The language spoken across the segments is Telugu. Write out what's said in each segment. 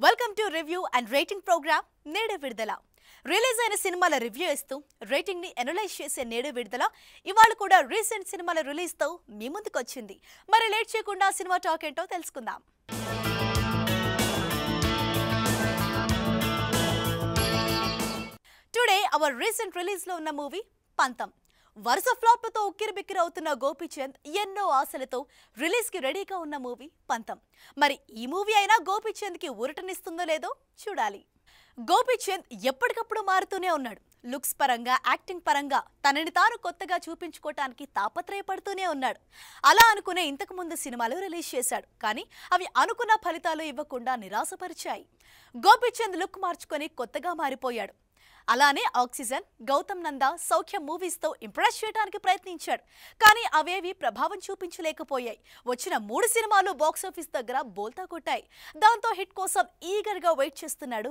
Welcome to review and rating program నేడే విడుదల. రిలీజ్ అయిన సినిమాల రివ్యూ ఇస్తూ రేటింగ్ ని అనలైజ్ చేసే నేడే విడుదల ఇవాళ కూడా రీసెంట్ సినిమాల రిలీజ్ తో మీ ముందుకు వచ్చింది. మరి లేట్ చేయకుండా సినిమా టాక్ ఏంటో తెలుసుకుందాం. టుడే అవర్ రీసెంట్ రిలీజ్ లో ఉన్న మూవీ పంతం. వరుస ఫ్లాప్లతో ఉక్కిరిబిక్కిరి అవుతున్న గోపీచంద్ ఎన్నో ఆశలతో రిలీజ్ కి రెడీగా ఉన్న మూవీ పంతం. మరి ఈ మూవీ అయినా గోపీచంద్ కి ఊరటనిస్తుందో లేదో చూడాలి. గోపీచంద్ ఎప్పటికప్పుడు మారుతూనే ఉన్నాడు. లుక్స్ పరంగా, యాక్టింగ్ పరంగా తనని తాను కొత్తగా చూపించుకోవటానికి తాపత్రయపడుతూనే ఉన్నాడు. అలా అనుకునే ఇంతకు ముందు సినిమాలు రిలీజ్ చేశాడు. కానీ అవి అనుకున్న ఫలితాలు ఇవ్వకుండా నిరాశపరిచాయి. గోపీచంద్ లుక్ మార్చుకొని కొత్తగా మారిపోయాడు. అలానే ఆక్సిజన్, గౌతమ్ నందా, సౌఖ్యం మూవీస్ తో ఇంప్రెస్ చేయడానికి ప్రయత్నించాడు. కానీ అవేవి ప్రభావం చూపించలేకపోయాయి. వచ్చిన 3 సినిమాలు బాక్సాఫీస్ దగ్గర బోల్తా కొట్టాయి. దాంతో హిట్ కోసం ఈగర్ గా వెయిట్ చేస్తున్నాడు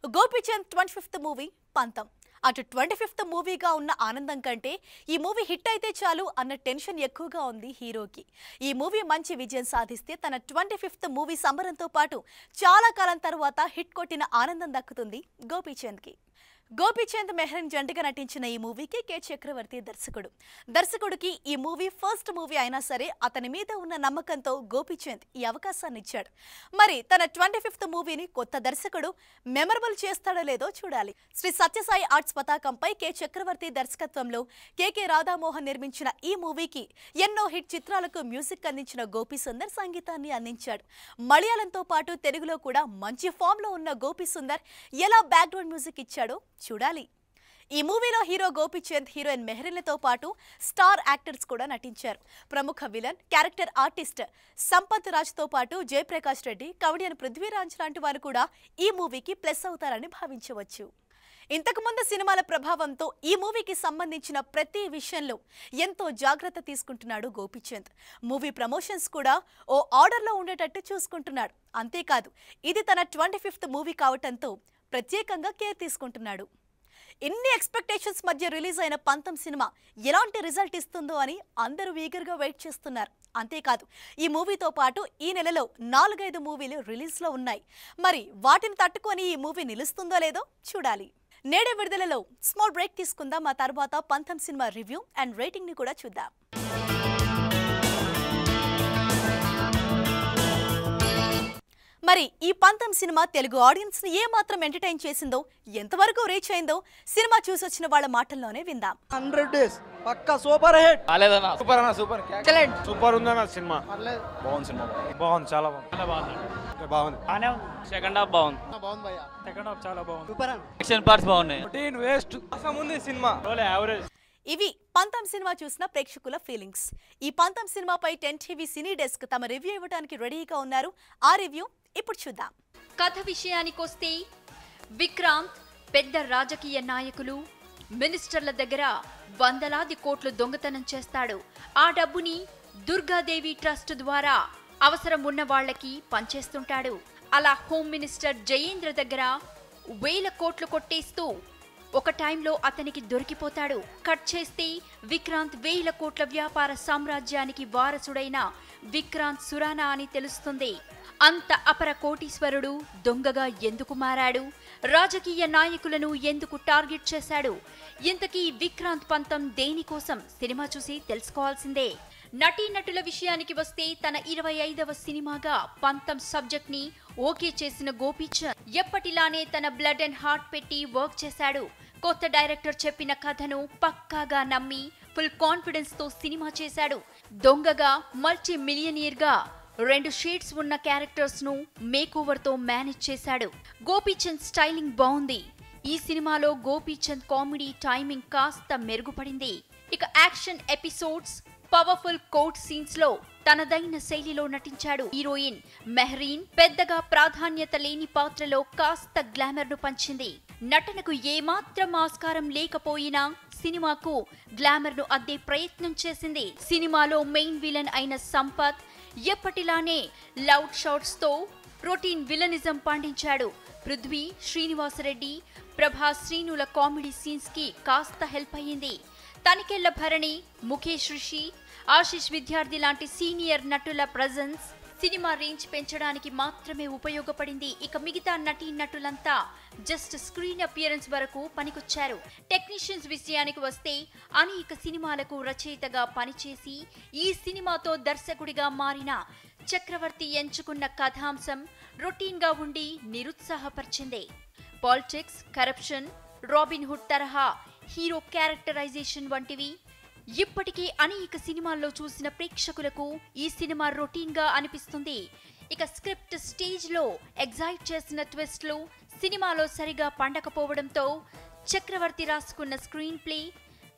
గోపీచంద్ 25th మూవీ పంతం. అటు 25th మూవీగా ఉన్న ఆనందం కంటే ఈ మూవీ హిట్ అయితే చాలు అన్న టెన్షన్ ఎక్కువగా ఉంది హీరోకి. ఈ మూవీ మంచి విజయం సాధిస్తే తన 25th మూవీ సంబరంతో పాటు చాలా కాలం తర్వాత హిట్ కొట్టిన ఆనందం దక్కుతుంది గోపీచంద్కి. గోపీచంద్, మెహ్రీన్ జంటగా నటించిన ఈ మూవీకి కె చక్రవర్తి దర్శకుడికి ఈ మూవీ ఫస్ట్ మూవీ అయినా సరే అతని మీద ఉన్న నమ్మకంతో గోపీచంద్ ఈ అవకాశాన్ని ఇచ్చాడు. మరి తన 25th మూవీని కొత్త దర్శకుడు మెమరబుల్ చేస్తాడో లేదో చూడాలి. శ్రీ సత్యసాయి ఆర్ట్స్ పతాకంపై కె చక్రవర్తి దర్శకత్వంలో కె రాధామోహన్ నిర్మించిన ఈ మూవీకి ఎన్నో హిట్ చిత్రాలకు మ్యూజిక్ అందించిన గోపీ సుందర్ సంగీతాన్ని అందించాడు. మలయాళంతో పాటు తెలుగులో కూడా మంచి ఫామ్ లో ఉన్న గోపీ సుందర్ ఎలా బ్యాక్గ్రౌండ్ మ్యూజిక్ ఇచ్చాడో చూడాలి. ఈ మూవీలో హీరో గోపీచంద్, హీరోయిన్ మెహ్రీన్లతో పాటు స్టార్ యాక్టర్స్ కూడా నటించారు. ప్రముఖ villain, character artist Sampath Raj తో పాటు జయప్రకాష్ రెడ్డి, కమెడియన్ పృథ్వీరాజ్ లాంటి వారు కూడా ఈ మూవీకి ప్లస్ అవుతారని భావించవచ్చు. ఇంతకుముందు సినిమాల ప్రభావంతో ఈ మూవీకి సంబంధించిన ప్రతి విషయంలో ఎంతో జాగ్రత్త తీసుకుంటున్నాడు గోపీచంద్. మూవీ ప్రమోషన్స్ కూడా ఓ ఆర్డర్లో ఉండేటట్టు చూసుకుంటున్నాడు. అంతేకాదు, ఇది తన 25th మూవీ కావటంతో ప్రత్యేకంగా కేర్ తీసుకుంటున్నాడు. ఇన్ని ఎక్స్పెక్టేషన్స్ మధ్య రిలీజ్ అయిన పంతం సినిమా ఎలాంటి రిజల్ట్ ఇస్తుందో అని అందరూ ఈగర్గా వెయిట్ చేస్తున్నారు. అంతేకాదు, ఈ మూవీతో పాటు ఈ నెలలో 4-5 మూవీలు రిలీజ్లో ఉన్నాయి. మరి వాటిని తట్టుకొని ఈ మూవీ నిలుస్తుందో లేదో చూడాలి. నేడే విడుదలలో స్మాల్ బ్రేక్ తీసుకుందాం. ఆ తర్వాత పంతం సినిమా రివ్యూ అండ్ రేటింగ్ ని కూడా చూద్దాం. మరి ఈ పంతం సినిమా తెలుగు ఆడియన్స్ ని ఏమాత్రం ఎంటర్టైన్ చేసిందో, ఎంతవరకు రీచ్ అయిందో సినిమా చూసొచ్చిన వాళ్ళ మాటల్లోనే విందాం. 100 days పక్కా సూపర్ హిట్. అలేదన్నా సూపర్ అన్న, సూపర్ ఎక్సలెంట్, సూపర్ ఉందన్న సినిమా. బాగుంది సినిమా, బాగుంది, చాలా బాగుంది. సెకండ్ హాఫ్ బాగుంది, సెకండ్ హాఫ్ చాలా బాగుంది. సూపర్ అన్న, యాక్షన్ పార్ట్స్ బాగున్నాయి. రొటీన్ వేస్ట్ అసలు ఉంది సినిమా, యావరేజ్. ఇవి పంతం సినిమా చూసిన ప్రేక్షకుల ఫీలింగ్స్. ఈ పంతం సినిమాపై 10 టీవీ సినీ డెస్క్ తమ రివ్యూ ఇవ్వడానికి రెడీగా ఉన్నారు. ఆ రివ్యూ ఇప్పుడు చూద్దాం. కథ విషయానికొస్తే విక్రాంత్ పెద్ద రాజకీయ నాయకులు, మినిస్టర్ల దగ్గర వందలాది కోట్లు దొంగతనం చేస్తాడు. ఆ డబ్బుని దుర్గాదేవి ట్రస్ట్ ద్వారా అవసరం ఉన్న వాళ్లకి పంచేస్తుంటాడు. అలా హోమ్ మినిస్టర్ జయేంద్ర దగ్గర 1000 కోట్లు కొట్టేస్తూ ఒక టైంలో అతనికి దొరికిపోతాడు. కట్ చేస్తే విక్రాంత్ 1000 కోట్ల వ్యాపార సామ్రాజ్యానికి వారసుడైన విక్రాంత్ సురానా అని తెలుస్తుంది. అంత అపర కోటీశ్వరుడు దొంగగా ఎందుకు మారాడు? రాజకీయ నాయకులను ఎందుకు టార్గెట్ చేశాడు? ఇంతకీ విక్రాంత్ పంతం దేనికోసం? సినిమా చూసి తెలుసుకోవాల్సిందే. నటీనటుల విషయానికి వస్తే తన 25వ సినిమాగా పంతం సబ్జెక్ట్ ని ఓకే చేసిన గోపీచంద్ ఎప్పటిలానే తన బ్లడ్ అండ్ హార్ట్ పెట్టి వర్క్ చేశాడు. కొత్త డైరెక్టర్ చెప్పిన కథను పక్కాగా నమ్మి ఫుల్ కాన్ఫిడెన్స్ తో సినిమా చేశాడు. దొంగగా, మల్టీ మిలియనీర్ గా 2 షేడ్స్ ఉన్న క్యారెక్టర్స్ ను మేక్ ఓవర్ తో మేనేజ్ చేశాడు. గోపీచంద్ స్టైలింగ్ బాగుంది. ఈ సినిమాలో గోపీచంద్ కామెడీ టైమింగ్ కాస్త మెరుగుపడింది. ఇక action episodes, powerful court scenes లో తనదైన శైలిలో నటించాడు. హీరోయిన్ మెహ్రీన్ పెద్దగా ప్రాధాన్యత లేని పాత్రలో కాస్త గ్లామర్ ను పంచింది. నటనకు ఏమాత్రం ఆస్కారం లేకపోయినా సినిమాకు గ్లామర్ ను అద్దే ప్రయత్నం చేసింది. సినిమాలో మెయిన్ విలన్ అయిన సంపత్ ఎప్పటిలానే లౌడ్ షాట్స్ తో రొటీన్ విలనిజం పండించాడు. పృథ్వీ, శ్రీనివాసరెడ్డి, ప్రభాస్, శ్రీనుల కామెడీ సీన్స్ కి కాస్త హెల్ప్ అయ్యింది. తనికెళ్ల భరణి, ముఖేష్ రిషి, ఆశిష్ విద్యార్థి లాంటి సీనియర్ నటుల ప్రెజెన్స్ సినిమా రేంజ్ పెంచడానికి మాత్రమే ఉపయోగపడింది. ఇక మిగతా నటీనటులంతా జస్ట్ స్క్రీన్ అపియరెన్స్ వరకు పనికొచ్చారు. టెక్నీషియన్స్ విషయానికి వస్తే అనేక సినిమాలకు రచయితగా పనిచేసి ఈ సినిమాతో దర్శకుడిగా మారిన చక్రవర్తి ఎంచుకున్న కథాంశం రొటీన్ గా ఉండి నిరుత్సాహపరిచింది. పాలిటిక్స్, కరప్షన్, రాబిన్ హుడ్ తరహా హీరో క్యారెక్టరైజేషన్ వంటివి ఇప్పటికే అనేక సినిమాల్లో చూసిన ప్రేక్షకులకు ఈ సినిమా రొటీన్ గా అనిపిస్తుంది. ఇక స్క్రిప్ట్ స్టేజ్ లో ఎగ్జైట్ చేసిన ట్విస్ట్లు సినిమాలో సరిగా పండకపోవడంతో చక్రవర్తి రాసుకున్న స్క్రీన్ ప్లే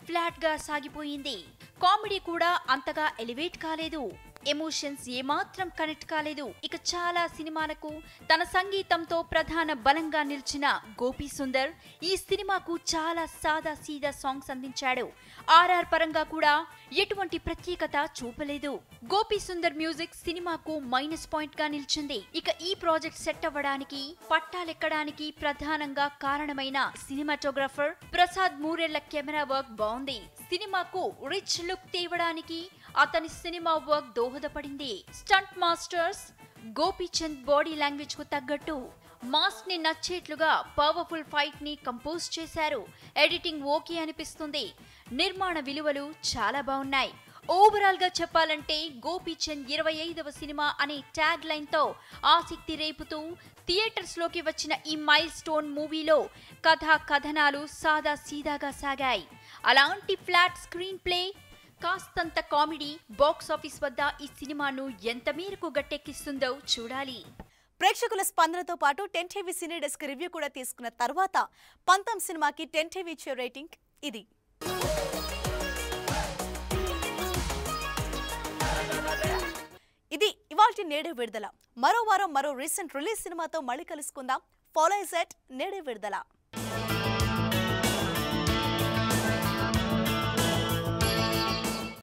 ఫ్లాట్ గా సాగిపోయింది. కామెడీ కూడా అంతగా ఎలివేట్ కాలేదు. ఎమోషన్స్ ఏమాత్రం కనెక్ట్ కాలేదు. ఇక చాలా సినిమాలకు తన సంగీతంతో ప్రధాన బలంగా నిలిచిన గోపీ సుందర్ ఈ సినిమాకు చాలా సాదా సీదా సాంగ్స్ అందించాడు. ఆర్ఆర్ పరంగా కూడా ఎటువంటి ప్రత్యేకత చూపలేదు. గోపీ సుందర్ మ్యూజిక్ సినిమాకు మైనస్ పాయింట్ గా నిలిచింది. ఇక ఈ ప్రాజెక్ట్ సెట్ అవ్వడానికి పట్టాలెక్కడానికి ప్రధానంగా కారణమైన cinematographer Prasad Murella camera work బాగుంది. సినిమాకు రిచ్ లుక్ తేవడానికి అతని సినిమా వర్క్ దోహదపడింది. Stunt masters Gopichand body language కు తగ్గట్టు మాస్ ని నచ్చేట్లుగా పవర్ఫుల్ ఫైట్ ని కంపోజ్ చేశారు. ఎడిటింగ్ ఓకే అనిపిస్తుంది. నిర్మాణ విలువలు చాలా బాగున్నాయి. ఓవరాల్ గా చెప్పాలంటే గోపీచంద్ 25వ సినిమా అనే ట్యాగ్ లైన్ తో ఆసక్తి రేపుతూ థియేటర్స్ లోకి వచ్చిన ఈ మైల్ స్టోన్ మూవీలో కథా కథనాలు సాదా సీదాగా సాగాయి. అలాంటి ఫ్లాట్ స్క్రీన్ ప్లే, కాస్తంత కామెడీ బాక్స్ ఆఫీస్ వద్ద ఈ సినిమాను ఎంత మేరకు గట్టెక్కిస్తుందో చూడాలి. ప్రేక్షకుల స్పందనతో పాటు 10 టీవీ సినీ డెస్క్ రివ్యూ కూడా తీసుకున్న తర్వాత పంతం సినిమాకి 10 టీవీ ఇచ్చే రేటింగ్ ఇది. ఇది ఇవాల్టి నేడే విడుదల. మరో వారం మరో రీసెంట్ రిలీజ్ సినిమాతో మళ్ళీ కలుసుకుందాం. ఫాలో ఎట్ నేడే విడుదల.